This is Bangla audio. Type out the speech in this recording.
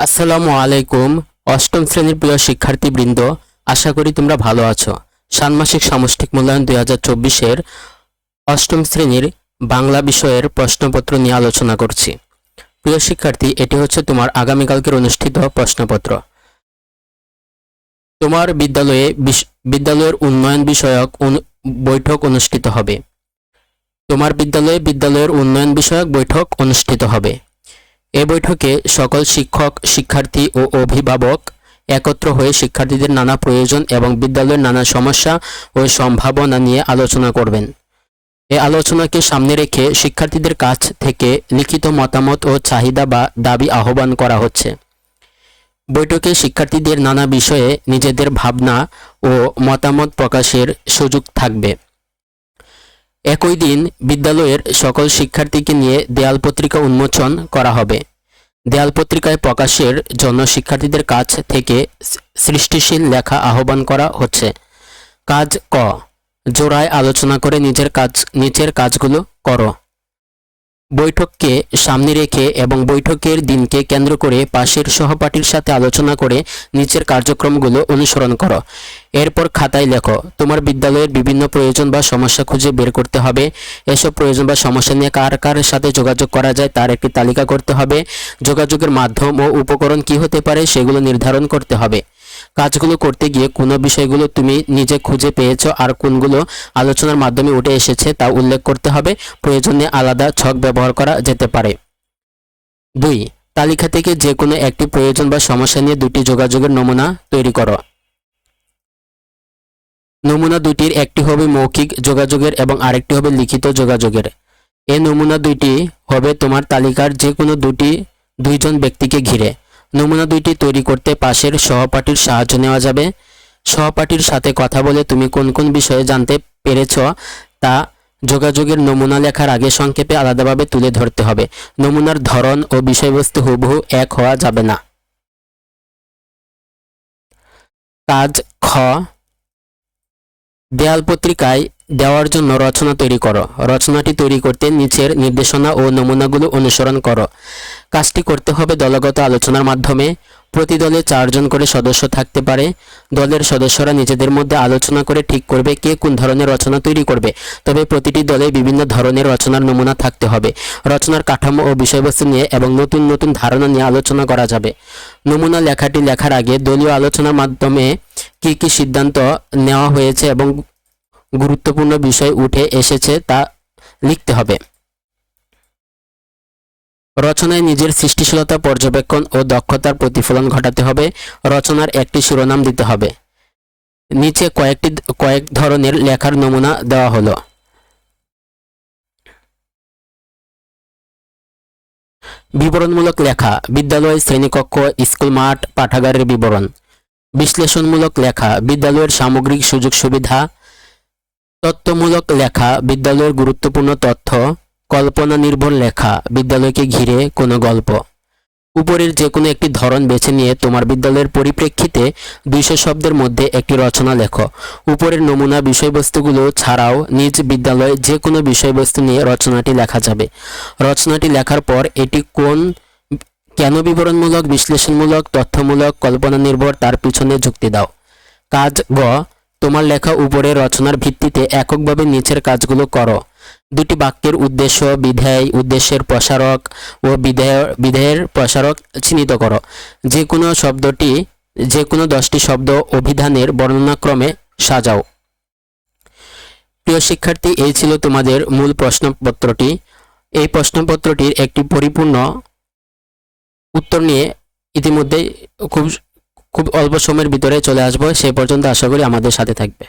আসসালামু আলাইকুম। অষ্টম শ্রেণীর প্রিয় শিক্ষার্থীবৃন্দ, আশা করি তোমরা ভালো আছো। ষান্মাসিক সামষ্টিক মূল্যায়ন 2024-এর অষ্টম শ্রেণীর বাংলা বিষয়ের প্রশ্নপত্র নিয়ে আলোচনা করছি। প্রিয় শিক্ষার্থী, এটি হচ্ছে তোমার আগামীকালকের অনুষ্ঠিত প্রশ্নপত্র। তোমার বিদ্যালয়ের উন্নয়ন বিষয়ক বৈঠক অনুষ্ঠিত হবে। বিদ্যালয়ের উন্নয়ন বিষয়ক বৈঠক অনুষ্ঠিত হবে। এ বৈঠকে সকল শিক্ষক, শিক্ষার্থী ও অভিভাবক একত্র হয়ে শিক্ষার্থীদের নানা প্রয়োজন এবং বিদ্যালয়ের নানা সমস্যা ও সম্ভাবনা নিয়ে আলোচনা করবেন। এই আলোচনাকে সামনে রেখে শিক্ষার্থীদের কাছ থেকে লিখিত মতামত ও চাহিদা বা দাবি আহ্বান করা হচ্ছে। বৈঠকে শিক্ষার্থীদের নানা বিষয়ে নিজেদের ভাবনা ও মতামত প্রকাশের সুযোগ থাকবে। একই দিন বিদ্যালয়ের সকল শিক্ষার্থীকে নিয়ে দেয়াল পত্রিকা উন্মোচন করা হবে। দেয়াল পত্রিকায় প্রকাশের জন্য শিক্ষার্থীদের কাছ থেকে সৃষ্টিশীল লেখা আহ্বান করা হচ্ছে। কাজ ক, জোড়ায় আলোচনা করে নিচের কাজগুলো করো। বৈঠককে সামনে রেখে এবং বৈঠকের দিনকে কেন্দ্র করে পাশের সহপাঠীর সাথে আলোচনা করে নিচের কার্যক্রমগুলো অনুসরণ করো। এরপর খাতায় লেখো। তোমার বিদ্যালয়ের বিভিন্ন প্রয়োজন বা সমস্যা খুঁজে বের করতে হবে। এসব প্রয়োজন বা সমস্যা নিয়ে কার কার সাথে যোগাযোগ করা যায় তার একটি তালিকা করতে হবে। যোগাযোগের মাধ্যম ও উপকরণ কি হতে পারে সেগুলো নির্ধারণ করতে হবে। কাজগুলো করতে গিয়ে কোন বিষয়গুলো তুমি নিজে খুঁজে পেয়েছো আর কোনগুলো আলোচনার মাধ্যমে উঠে এসেছে তা উল্লেখ করতে হবে। প্রয়োজনে আলাদা ছক ব্যবহার করা যেতে পারে। 2. তালিকা থেকে যে কোনো একটি প্রয়োজন বা সমস্যা নিয়ে দুটি যোগাযোগের নমুনা তৈরি করো। নমুনা দুটির একটি হবে মৌখিক যোগাযোগের এবং আরেকটি হবে লিখিত যোগাযোগের। এই নমুনা দুইটি হবে তোমার তালিকার যে কোনো দুইজন ব্যক্তিকে ঘিরে। নমুনা দুইটি তৈরি করতে পাশের সহপাঠীর সাহায্য নেওয়া যাবে। সহপাঠীর সাথে কথা বলে তুমি কোন কোন বিষয়ে জানতে পেরেছ তা যোগাযোগের নমুনা লেখার আগে সংক্ষেপে আলাদাভাবে তুলে ধরতে হবে। নমুনার ধরন ও বিষয়বস্তু হুবহু এক হওয়া যাবে না। কাজ খ, দেয়াল পত্রিকায় দেওয়ার জন্য রচনা তৈরি করো। রচনাটি তৈরি করতে নিচের নির্দেশনা ও নমুনাগুলো অনুসরণ করো। কাজটি করতে হবে দলগত আলোচনার মাধ্যমে। প্রতি দলে 4 জন করে সদস্য থাকতে পারে। দলের সদস্যরা নিজেদের মধ্যে আলোচনা করে ঠিক করবে কে কোন ধরনের রচনা তৈরি করবে। তবে প্রতিটি দলে বিভিন্ন ধরনের রচনার নমুনা থাকতে হবে। রচনার কাঠামো ও বিষয়বস্তু নিয়ে এবং নতুন নতুন ধারণা নিয়ে আলোচনা করা যাবে। নমুনা লেখাটি লেখার আগে দলীয় আলোচনার মাধ্যমে কি কি সিদ্ধান্ত নেওয়া হয়েছে এবং গুরুত্বপূর্ণ বিষয় উঠে এসেছে তা লিখতে হবে। রচনায় নিজের সৃষ্টিশীলতা, পর্যবেক্ষণ ও দক্ষতার প্রতিফলন ঘটাতে হবে। রচনার একটি শিরোনাম দিতে হবে। নিচে কয়েক ধরনের লেখার নমুনা দেওয়া হলো। বিবরণমূলক লেখা, বিদ্যালয়, শ্রেণীকক্ষ, স্কুল মাঠ, পাঠাগারের বিবরণ। বিশ্লেষণমূলক লেখা, বিদ্যালয়ের সামগ্রিক সুযোগ সুবিধা। তথ্যমূলক লেখা, বিদ্যালয়ের গুরুত্বপূর্ণ তথ্য। কল্পনা নির্ভর লেখা, বিদ্যালয়কে ঘিরে কোনো গল্প। উপরের যে কোনো একটি ধরন বেছে নিয়ে তোমার বিদ্যালয়ের পরিপ্রেক্ষিতে 200 শব্দের মধ্যে একটি রচনা লেখো। উপরের নমুনা বিষয়বস্তুগুলো ছাড়াও নিজ বিদ্যালয়ে যে কোনো বিষয়বস্তু নিয়ে রচনাটি লেখা যাবে। রচনাটি লেখার পর এটি কেন বিবরণমূলক, বিশ্লেষণমূলক, তথ্যমূলক, কল্পনা নির্ভর তার পিছনে যুক্তি দাও। কাজ গ, তোমার লেখা উপরের রচনার ভিত্তিতে এককভাবে নিচের কাজগুলো করো। দুটি বাক্যের উদ্দেশ্য, বিধেয়, উদ্দেশ্যের প্রসারক ও বিধেয়ের প্রসারক চিহ্নিত করো। যে কোনো 10টি শব্দ অভিধানের বর্ণনাক্রমে সাজাও। প্রিয় শিক্ষার্থী, এই ছিল তোমাদের মূল প্রশ্নপত্রটি। এই প্রশ্নপত্রটির একটি পরিপূর্ণ উত্তর নিয়ে ইতিমধ্যে খুব অল্প সময়ের ভিতরে চলে আসবো। সে পর্যন্ত আশা করি আমাদের সাথে থাকবে।